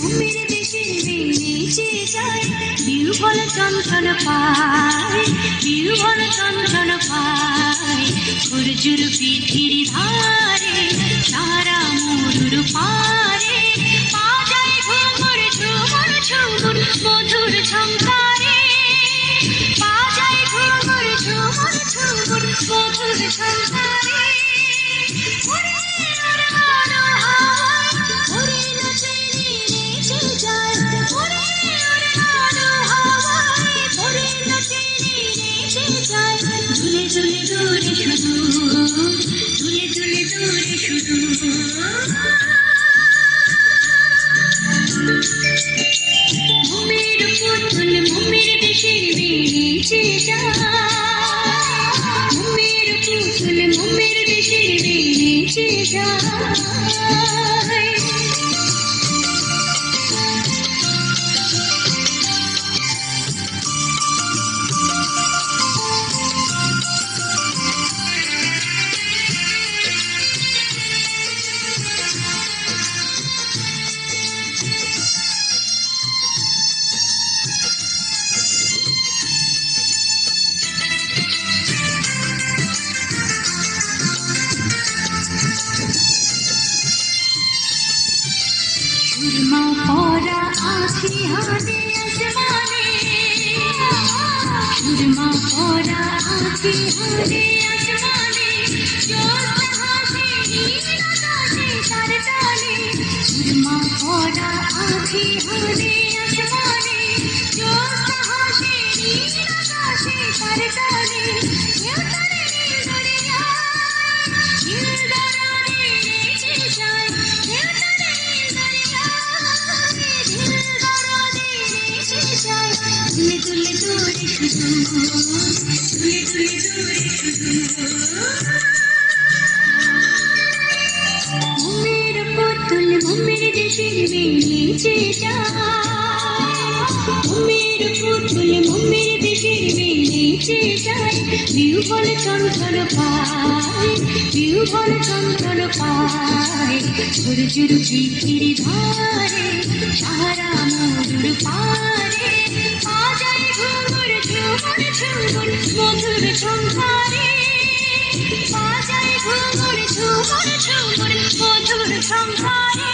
ঘুমের দেশের বেড়েছে যায় বিহ্বল চঞ্চল পায়, বিহ্বল চঞ্চল পায়। সূর্যের পিঠির ধারে সারা মরুর পারে পা যায় ঘুমুর ঝুমুর ঝুমুর মধুর ঝংকারে, পা যায় ঘুমুর ঝুমুর ঝুমুর মধুর ঝংকারে। ওরে ওরে আলো হাওয়ায় ওরে নাচে নেচে যায়, ওরে ওরে আলো হাওয়ায় ওরে নাচে নেচে যায়। ঝুলে ঝুলে দূরে শুধু, ঝুলে ঝুলে দূরে শুধু। ঘুমের পুতুল ঘুমের দেশের বেড়েছে যায়, ঘুমের পুতুল ঘুমের দেশের বেড়েছে যায়। সুরমা পরা আঁখি হাতে আসমানে, সুরমা পরা আঁখি হাতে আসমানে, জ্যোৎস্না হাসে নীল আকাশে তার তলে। সুরমা পরা আঁখি হাতে আসমানে, জ্যোৎস্না হাসে নীল আকাশে তার তলে। কেউ তারে নীল দরিয়ায়, নীল দরারে নেচে যায়, কেউ তারে নীল দরিয়ায়, নীল দরারে নেচে যায়। ঝুলে ঝুলে দূরে শুধু, ঝুলে ঝুলে দূরে শুধু। ঘুমের পুতুল ঘুমের দেশের বেড়েছে যায়, ঘুমের পুতুল ঘুমের দেশের বেড়েছে যায়। বিহ্বল চঞ্চল পায়, বিহ্বল চঞ্চল পায়। সূর্যের পিঠির ধারে সারা মরুর পারে পা যায় ঘুমুর ঝুমুর ঝুমুর মধুর ঝংকারে, পা যায় ঘুমুর ঝুমুর ঝুমুর মধুর ঝংকারে।